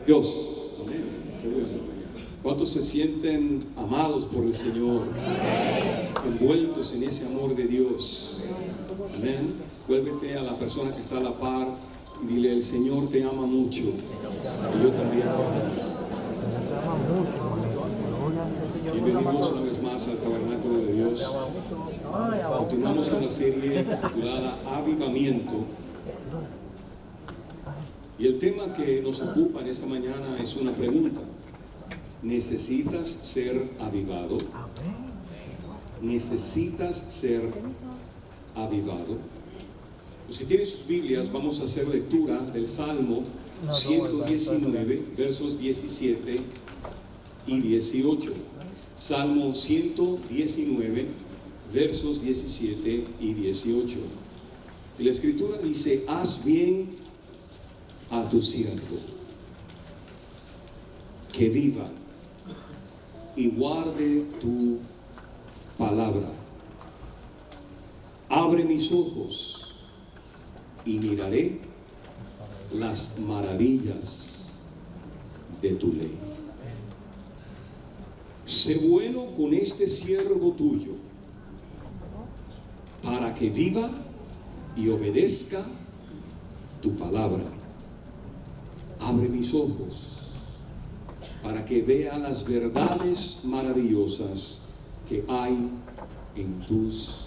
Dios. Amén. ¿Cuántos se sienten amados por el Señor? Envueltos en ese amor de Dios. Amén. Vuélvete a la persona que está a la par y dile: el Señor te ama mucho. Y yo también. Bienvenidos una vez más al Tabernáculo de Dios. Continuamos con la serie titulada Avivamiento. Y el tema que nos ocupa en esta mañana es una pregunta. ¿Necesitas ser avivado? ¿Necesitas ser avivado? Los que tienen sus Biblias, vamos a hacer lectura del Salmo 119, versos 17 y 18. Salmo 119, versos 17 y 18. Y la Escritura dice: haz bien a tu siervo, que viva y guarde tu palabra. Abre mis ojos y miraré las maravillas de tu ley. Sé bueno con este siervo tuyo, para que viva y obedezca tu palabra. Abre mis ojos para que vea las verdades maravillosas que hay en tus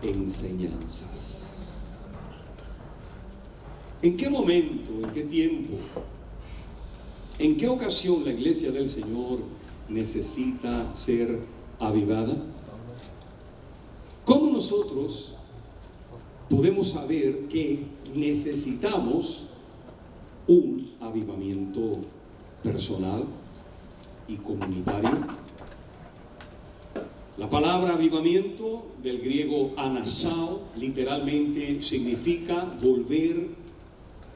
enseñanzas. ¿En qué momento, en qué tiempo, en qué ocasión la iglesia del Señor necesita ser avivada? ¿Cómo nosotros podemos saber que necesitamos un avivamiento personal y comunitario? La palabra avivamiento, del griego anasao, literalmente significa volver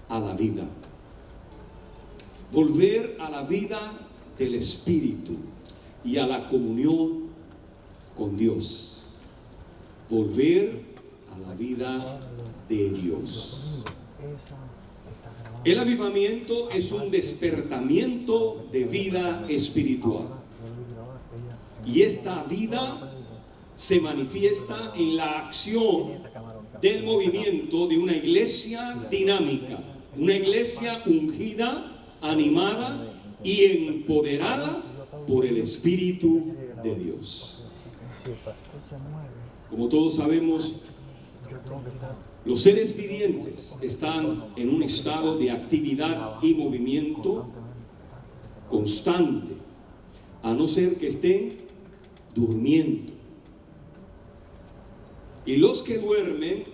a la vida. Volver a la vida del Espíritu y a la comunión con Dios. Volver a la vida de Dios. El avivamiento es un despertamiento de vida espiritual. Y esta vida se manifiesta en la acción del movimiento de una iglesia dinámica, una iglesia ungida, animada y empoderada por el Espíritu de Dios. Como todos sabemos, los seres vivientes están en un estado de actividad y movimiento constante, a no ser que estén durmiendo. Y los que duermen,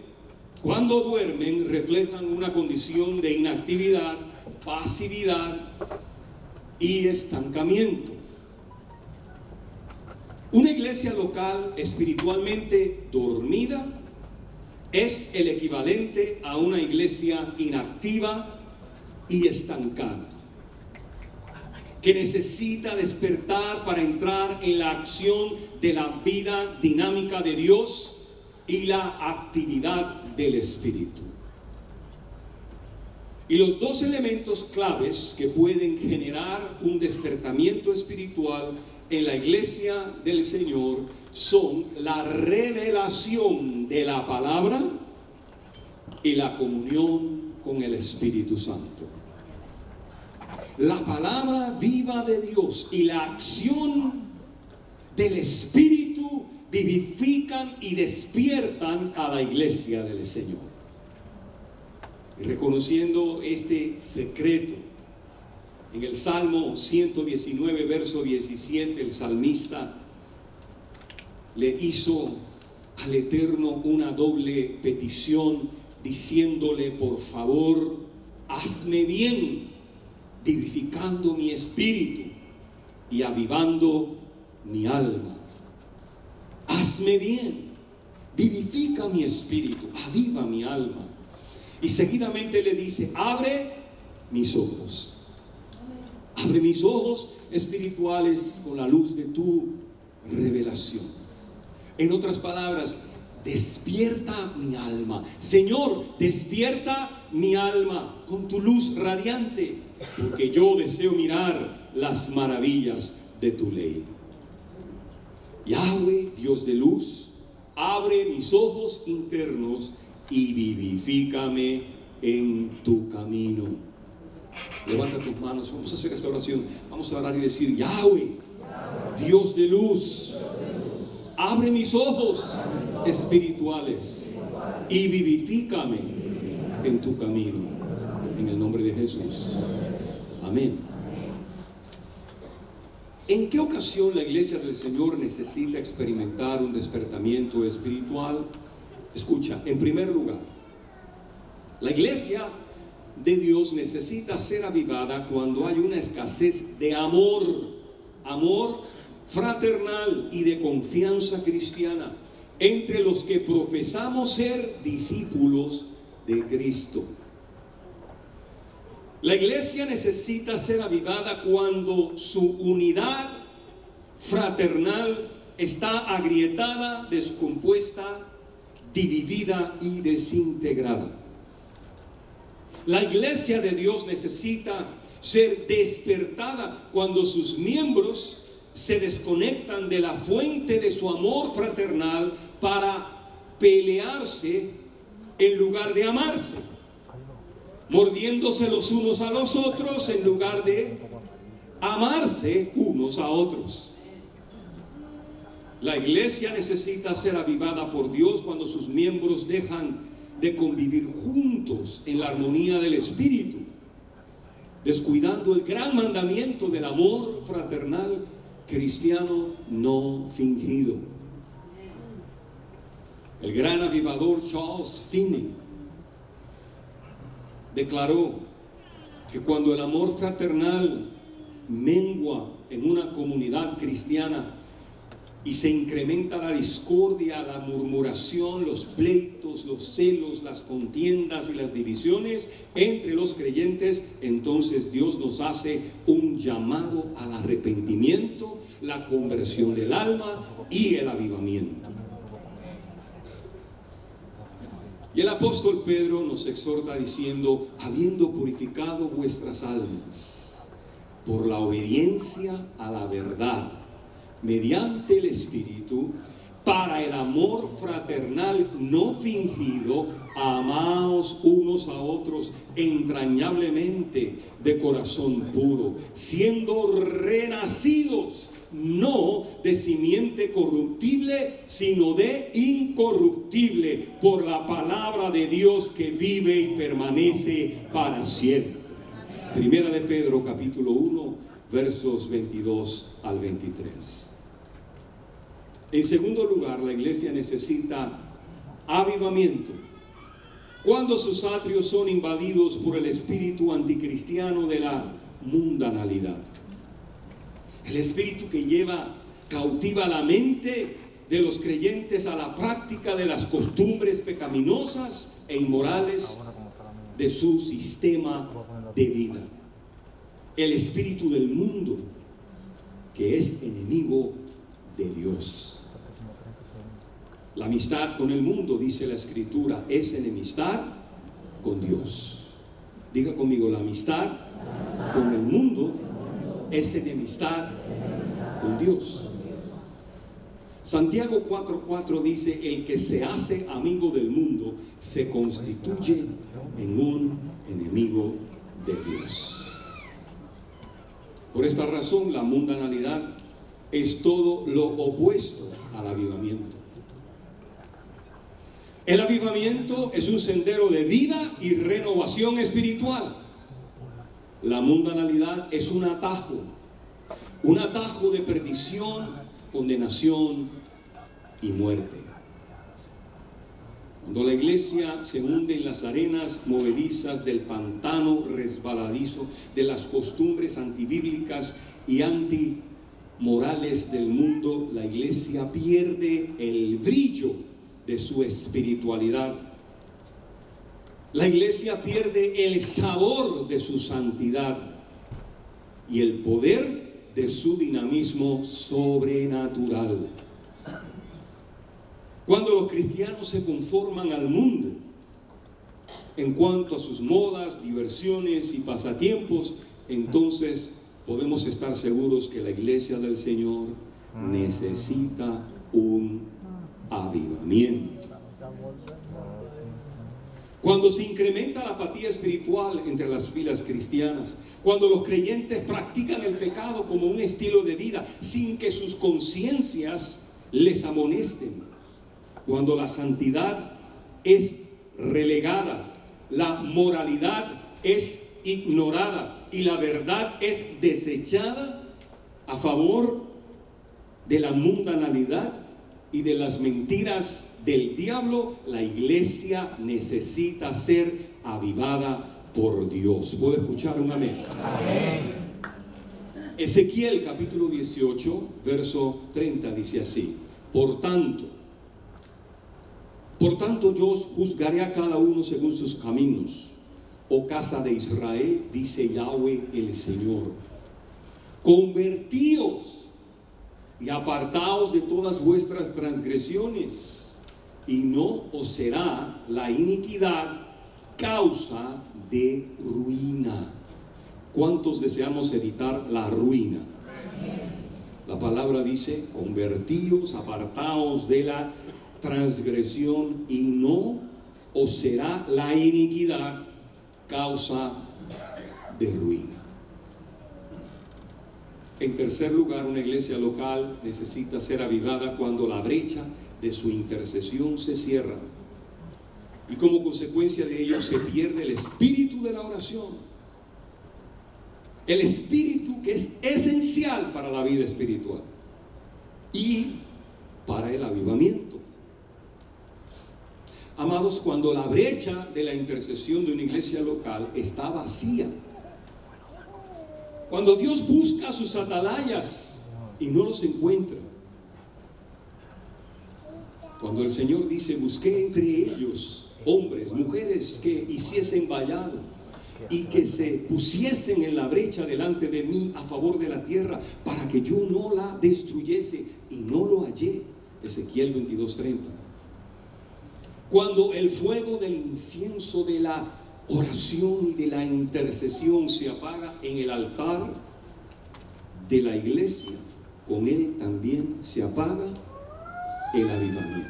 cuando duermen, reflejan una condición de inactividad, pasividad y estancamiento. Una iglesia local espiritualmente dormida es el equivalente a una iglesia inactiva y estancada, que necesita despertar para entrar en la acción de la vida dinámica de Dios y la actividad del Espíritu. Y los dos elementos claves que pueden generar un despertamiento espiritual en la iglesia del Señor son la revelación de la palabra y la comunión con el Espíritu Santo. La palabra viva de Dios y la acción del Espíritu vivifican y despiertan a la iglesia del Señor. Y reconociendo este secreto, en el Salmo 119, verso 17, el salmista le hizo al Eterno una doble petición, diciéndole: por favor, hazme bien, vivificando mi espíritu y avivando mi alma. Hazme bien, vivifica mi espíritu, aviva mi alma. Y seguidamente le dice: abre mis ojos. Abre mis ojos espirituales con la luz de tu revelación. En otras palabras, despierta mi alma. Señor, despierta mi alma con tu luz radiante. porque yo deseo mirar las maravillas de tu ley. Yahweh, Dios de luz, abre mis ojos internos y vivifícame en tu camino. Levanta tus manos, vamos a hacer esta oración. Vamos a orar y decir: Yahweh, Dios de luz, abre mis ojos espirituales y vivifícame en tu camino. En el nombre de Jesús. Amén. ¿En qué ocasión la iglesia del Señor necesita experimentar un despertamiento espiritual? Escucha, en primer lugar, la iglesia de Dios necesita ser avivada cuando hay una escasez de amor fraternal y de confianza cristiana entre los que profesamos ser discípulos de Cristo. La iglesia necesita ser avivada cuando su unidad fraternal está agrietada, descompuesta, dividida y desintegrada. La iglesia de Dios necesita ser despertada cuando sus miembros se desconectan de la fuente de su amor fraternal para pelearse en lugar de amarse, mordiéndose los unos a los otros en lugar de amarse unos a otros. La iglesia necesita ser avivada por Dios cuando sus miembros dejan de convivir juntos en la armonía del Espíritu, descuidando el gran mandamiento del amor fraternal cristiano no fingido. El gran avivador Charles Finney declaró que cuando el amor fraternal mengua en una comunidad cristiana y se incrementa la discordia, la murmuración, los pleitos, los celos, las contiendas y las divisiones entre los creyentes, entonces Dios nos hace un llamado al arrepentimiento, la conversión del alma y el avivamiento. Y el apóstol Pedro nos exhorta diciendo: habiendo purificado vuestras almas por la obediencia a la verdad, mediante el Espíritu, para el amor fraternal no fingido, amaos unos a otros entrañablemente de corazón puro, siendo renacidos no de simiente corruptible, sino de incorruptible, por la palabra de Dios que vive y permanece para siempre. Primera de Pedro, capítulo 1, versos 22 al 23. En segundo lugar, la iglesia necesita avivamiento cuando sus atrios son invadidos por el espíritu anticristiano de la mundanalidad. El espíritu que lleva cautiva la mente de los creyentes a la práctica de las costumbres pecaminosas e inmorales de su sistema de vida. El espíritu del mundo, que es enemigo de Dios. La amistad con el mundo, dice la Escritura, es enemistad con Dios. Diga conmigo: la amistad con el mundo es enemistad con Dios. Santiago 4:4 dice: el que se hace amigo del mundo se constituye en un enemigo de Dios. Por esta razón, la mundanalidad es todo lo opuesto al avivamiento. El avivamiento es un sendero de vida y renovación espiritual. La mundanalidad es un atajo de perdición, condenación y muerte. Cuando la iglesia se hunde en las arenas movedizas del pantano resbaladizo de las costumbres antibíblicas y antimorales del mundo, la iglesia pierde el brillo de su espiritualidad. La iglesia pierde el sabor de su santidad y el poder de su dinamismo sobrenatural. Cuando los cristianos se conforman al mundo en cuanto a sus modas, diversiones y pasatiempos, entonces podemos estar seguros que la iglesia del Señor necesita un avivamiento. Cuando se incrementa la apatía espiritual entre las filas cristianas, cuando los creyentes practican el pecado como un estilo de vida sin que sus conciencias les amonesten, cuando la santidad es relegada, la moralidad es ignorada y la verdad es desechada a favor de la mundanalidad y de las mentiras del diablo, la iglesia necesita ser avivada por Dios. ¿Puedo escuchar un amén? Amén. Ezequiel capítulo 18, verso 30 dice así: Por tanto yo os juzgaré a cada uno según sus caminos, oh casa de Israel, dice Yahweh el Señor. Convertíos y apartaos de todas vuestras transgresiones, y no os será la iniquidad causa de ruina. ¿Cuántos deseamos evitar la ruina? La palabra dice: convertíos, apartaos de la transgresión, y no os será la iniquidad causa de ruina. En tercer lugar, una iglesia local necesita ser avivada cuando la brecha de su intercesión se cierra y como consecuencia de ello se pierde el espíritu de la oración, el espíritu que es esencial para la vida espiritual y para el avivamiento. Amados, cuando la brecha de la intercesión de una iglesia local está vacía, cuando Dios busca a sus atalayas y no los encuentra, cuando el Señor dice: busqué entre ellos hombres, mujeres que hiciesen vallado y que se pusiesen en la brecha delante de mí a favor de la tierra para que yo no la destruyese, y no lo hallé. Ezequiel 22:30. Cuando el fuego del incienso de la oración y de la intercesión se apaga en el altar de la iglesia, con él también se apaga el avivamiento.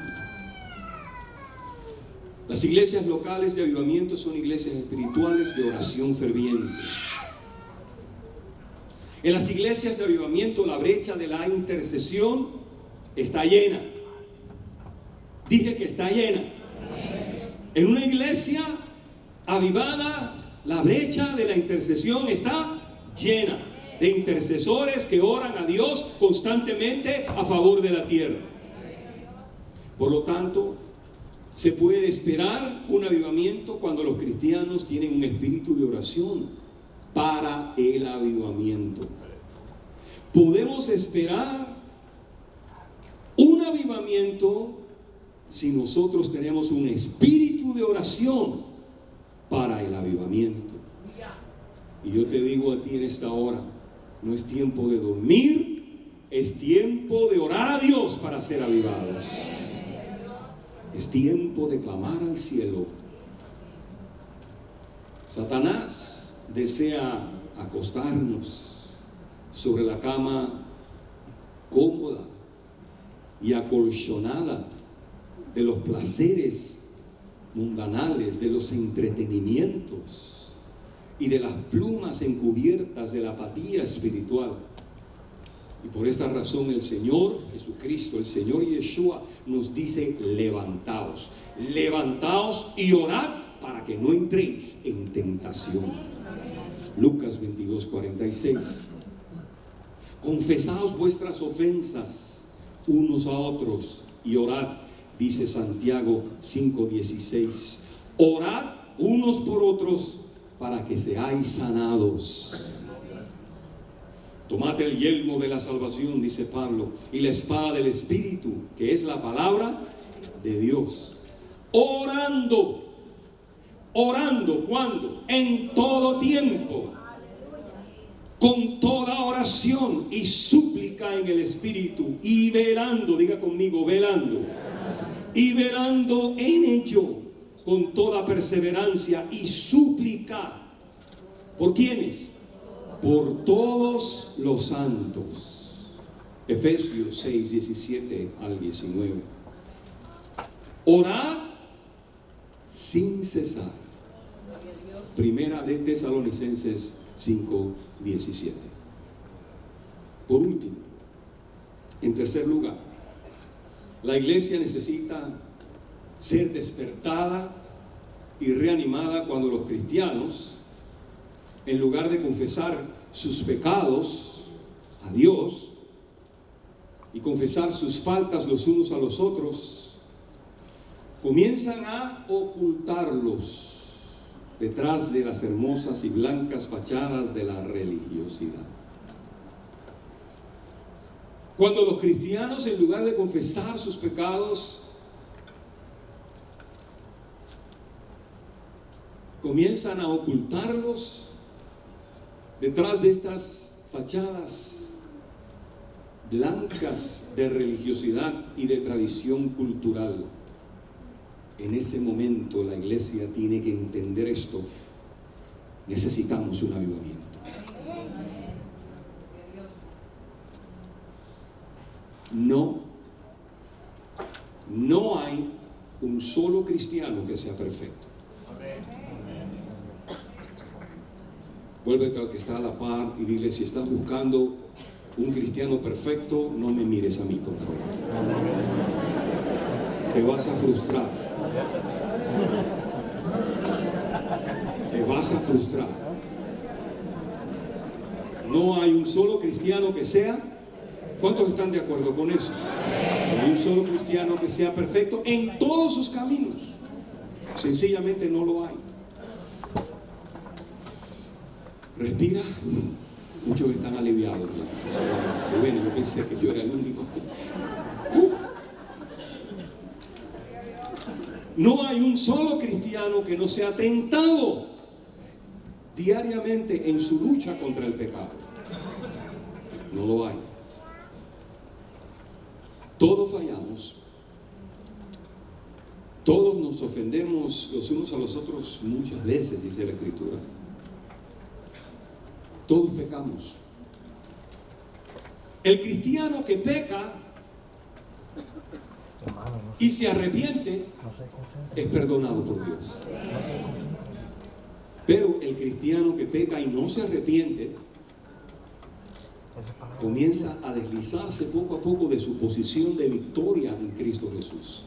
Las iglesias locales de avivamiento son iglesias espirituales de oración ferviente. En las iglesias de avivamiento la brecha de la intercesión está llena. Dije que está llena. En una iglesia avivada, la brecha de la intercesión está llena de intercesores que oran a Dios constantemente a favor de la tierra. Por lo tanto, se puede esperar un avivamiento cuando los cristianos tienen un espíritu de oración para el avivamiento. Podemos esperar un avivamiento si nosotros tenemos un espíritu de oración para el avivamiento. Y yo te digo a ti en esta hora, no es tiempo de dormir, es tiempo de orar a Dios para ser avivados. Es tiempo de clamar al cielo. Satanás desea acostarnos sobre la cama cómoda y acolchonada de los placeres mundanales, de los entretenimientos y de las plumas encubiertas de la apatía espiritual. Y por esta razón el Señor Jesucristo, el Señor Yeshua, nos dice: levantaos, levantaos y orad para que no entréis en tentación. Lucas 22:46. Confesaos vuestras ofensas unos a otros y orad, dice Santiago 5:16. Orad unos por otros para que seáis sanados. Tomad el yelmo de la salvación, dice Pablo, y la espada del Espíritu, que es la palabra de Dios. Orando, ¿cuándo? En todo tiempo, con toda oración y súplica en el Espíritu, y velando, diga conmigo, velando, y velando en ello con toda perseverancia y súplica. ¿Por quiénes? por todos los santos. Efesios 6, 17 al 19. Orad sin cesar. Primera de Tesalonicenses 5, 17. Por último, en tercer lugar, la iglesia necesita ser despertada y reanimada cuando los cristianos, en lugar de confesar sus pecados a Dios y confesar sus faltas los unos a los otros, comienzan a ocultarlos detrás de las hermosas y blancas fachadas de la religiosidad. Cuando los cristianos, en lugar de confesar sus pecados, comienzan a ocultarlos detrás de estas fachadas blancas de religiosidad y de tradición cultural, en ese momento la iglesia tiene que entender esto. Necesitamos un avivamiento. No hay un solo cristiano que sea perfecto. Vuélvete al que está a la par y dile: si estás buscando un cristiano perfecto, no me mires a mí, por favor. Te vas a frustrar. Te vas a frustrar. No hay un solo cristiano que sea. ¿Cuántos están de acuerdo con eso? No hay un solo cristiano que sea perfecto en todos sus caminos. Sencillamente no lo hay. Respira. Muchos están aliviados ya. Bueno, yo pensé que yo era el único. No hay un solo cristiano que no sea tentado diariamente en su lucha contra el pecado. No lo hay. Todos fallamos. Todos nos ofendemos los unos a los otros muchas veces, dice la Escritura. Todos pecamos. El cristiano que peca y se arrepiente es perdonado por Dios. Pero el cristiano que peca y no se arrepiente comienza a deslizarse poco a poco de su posición de victoria en Cristo Jesús.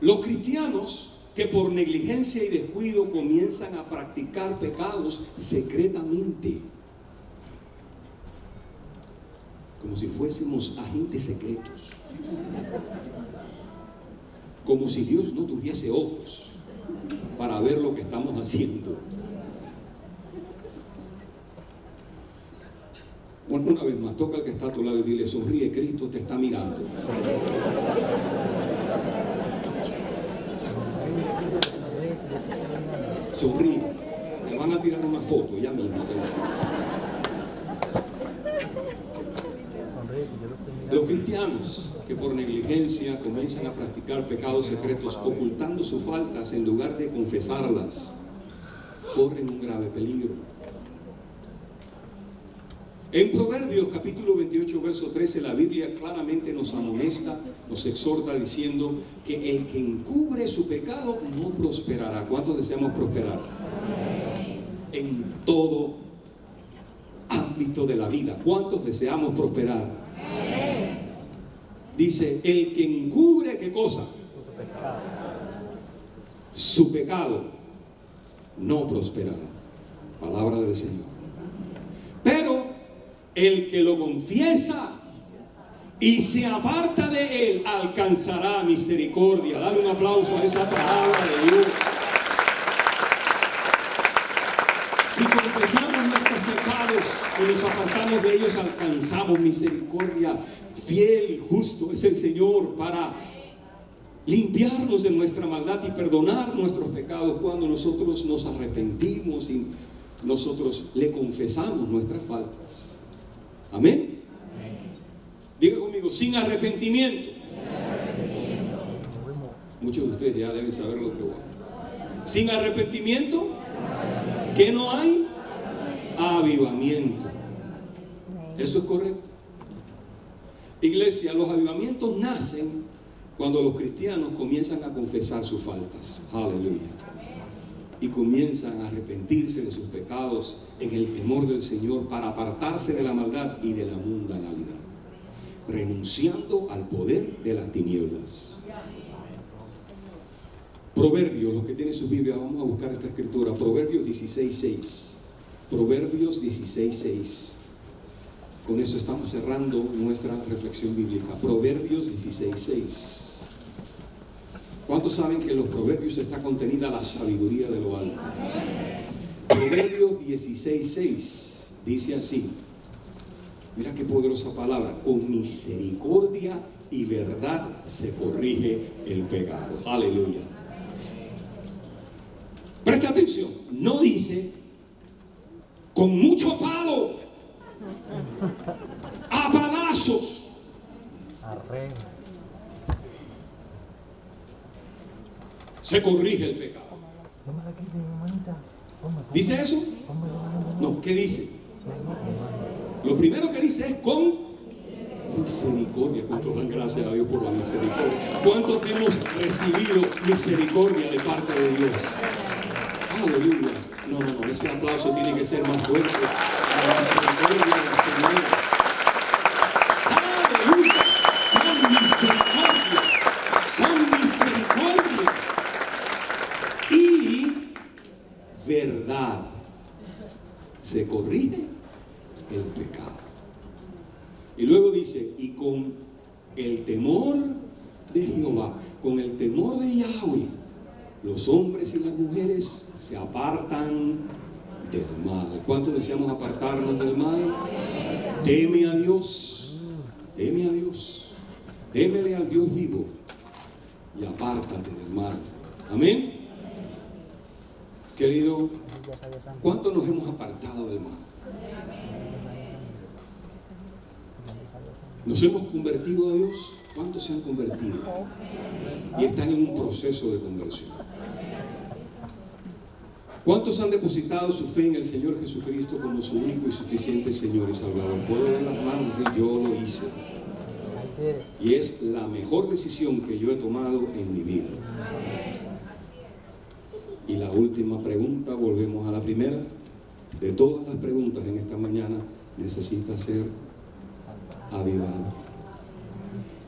Los cristianos que por negligencia y descuido comienzan a practicar pecados secretamente, como si fuésemos agentes secretos, como si Dios no tuviese ojos para ver lo que estamos haciendo. Bueno, una vez más, toca al que está a tu lado y dile: sonríe, Cristo te está mirando. Sonríe, te van a tirar una foto ya mismo. Los cristianos que por negligencia comienzan a practicar pecados secretos ocultando sus faltas en lugar de confesarlas, corren un grave peligro. En Proverbios capítulo 28 verso 13 la Biblia claramente nos amonesta, nos exhorta diciendo que el que encubre su pecado no prosperará. ¿Cuántos deseamos prosperar? En todo ámbito de la vida. ¿Cuántos deseamos prosperar? Dice: el que encubre, ¿qué cosa? Su pecado no prosperará. Palabra del Señor. Pero el que lo confiesa y se aparta de él alcanzará misericordia. Dale un aplauso a esa palabra de Dios. Si confesamos nuestros pecados y nos apartamos de ellos, alcanzamos misericordia. Fiel y justo es el Señor para limpiarnos de nuestra maldad y perdonar nuestros pecados cuando nosotros nos arrepentimos y nosotros le confesamos nuestras faltas. Amén. Diga conmigo: sin arrepentimiento. Muchos de ustedes ya deben saber lo que voy. Sin arrepentimiento, ¿qué no hay? avivamiento. Eso es correcto. Iglesia, los avivamientos nacen cuando los cristianos comienzan a confesar sus faltas. Aleluya. Y comienzan a arrepentirse de sus pecados en el temor del Señor para apartarse de la maldad y de la mundanalidad, renunciando al poder de las tinieblas. Proverbios, los que tienen sus Biblias, vamos a buscar esta escritura. Proverbios 16:6. Proverbios 16:6. Con eso estamos cerrando nuestra reflexión bíblica. Proverbios 16:6. ¿Cuántos saben que en los proverbios está contenida la sabiduría de lo alto? Proverbios 16:6 dice así. Mira qué poderosa palabra. Con misericordia y verdad se corrige el pecado. Aleluya. Presta atención. No dice con mucho palo, a palazos. Se corrige el pecado. ¿Dice eso? No, ¿qué dice? Lo primero que dice es con misericordia. ¿Cuántos dan gracias a Dios por la misericordia? ¿Cuántos hemos recibido misericordia de parte de Dios? Aleluya. No, ese aplauso tiene que ser más fuerte. La misericordia del Señor. Aleluya. Con misericordia y verdad se corrige el pecado. Y luego dice, y con el temor de Jehová, con el temor de Yahweh, los hombres y las mujeres se apartan del mal. ¿Cuántos deseamos apartarnos del mal? Teme a Dios, teme a Dios, témele al Dios vivo y apártate del mal. Amén. Querido, ¿cuántos nos hemos apartado del mal? ¿Nos hemos convertido a Dios? ¿Cuántos se han convertido? Y están en un proceso de conversión. ¿Cuántos han depositado su fe en el Señor Jesucristo como su único y suficiente Señor y Salvador? Puedo ver las manos y yo lo hice. Y es la mejor decisión que yo he tomado en mi vida. Y la última pregunta, volvemos a la primera. De todas las preguntas en esta mañana, necesita ser avivado.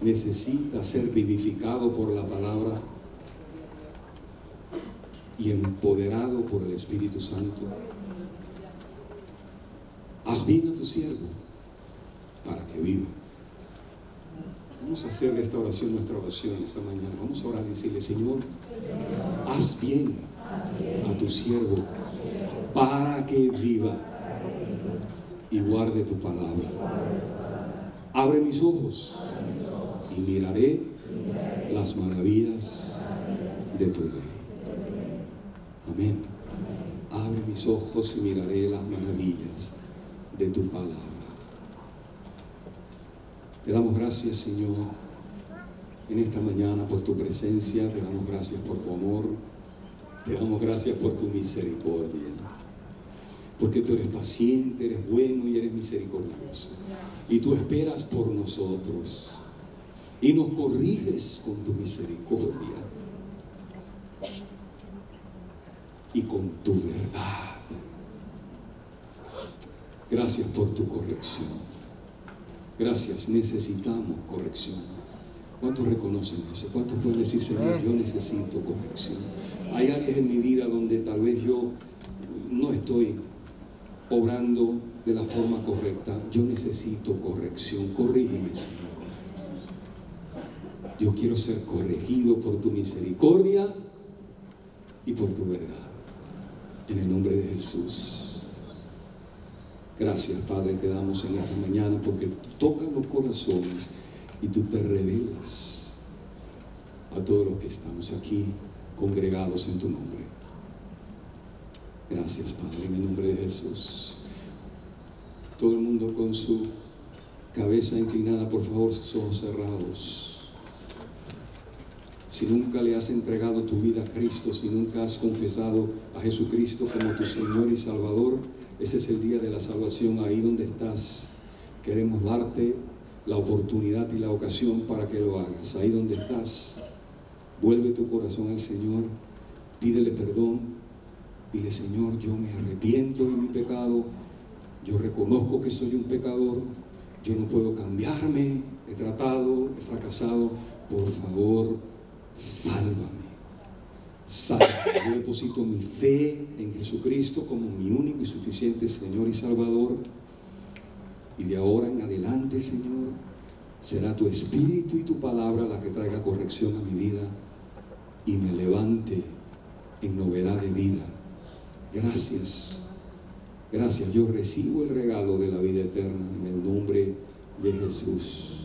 Necesita ser vivificado por la palabra y empoderado por el Espíritu Santo. Haz bien a tu siervo para que viva. Vamos a hacer de esta oración nuestra oración esta mañana. Vamos a orar y decirle: Señor, haz bien a tu siervo para que viva y guarde tu palabra. Abre mis ojos y miraré las maravillas de tu ley. Amén. Abre mis ojos y miraré las maravillas de tu palabra. Te damos gracias, Señor, en esta mañana por tu presencia. Te damos gracias por tu amor. Te damos gracias por tu misericordia. Porque tú eres paciente, eres bueno y eres misericordioso. Y tú esperas por nosotros. Y nos corriges con tu misericordia. Y con tu verdad. Gracias por tu corrección. Gracias, necesitamos corrección. ¿Cuántos reconocen eso? ¿Cuántos pueden decir: Señor, yo necesito corrección? Hay áreas en mi vida donde tal vez yo no estoy obrando de la forma correcta. Yo necesito corrección. Corrígeme, Señor. Yo quiero ser corregido por tu misericordia y por tu verdad. En el nombre de Jesús. Gracias, Padre, te damos en esta mañana porque tú tocas los corazones y tú te revelas a todos los que estamos aquí congregados en tu nombre. Gracias, Padre, en el nombre de Jesús. Todo el mundo con su cabeza inclinada, por favor, sus ojos cerrados. Si nunca le has entregado tu vida a Cristo, si nunca has confesado a Jesucristo como tu Señor y Salvador, Ese es el día de la salvación. Ahí donde estás, queremos darte la oportunidad y la ocasión para que lo hagas. Ahí donde estás, vuelve tu corazón al Señor, pídele perdón, dile: Señor, yo me arrepiento de mi pecado, yo reconozco que soy un pecador, yo no puedo cambiarme, he tratado, he fracasado, por favor, sálvame. Yo deposito mi fe en Jesucristo como mi único y suficiente Señor y Salvador, y de ahora en adelante, Señor, será tu Espíritu y tu palabra la que traiga corrección a mi vida y me levante en novedad de vida. Gracias, gracias. Yo recibo el regalo de la vida eterna en el nombre de Jesús.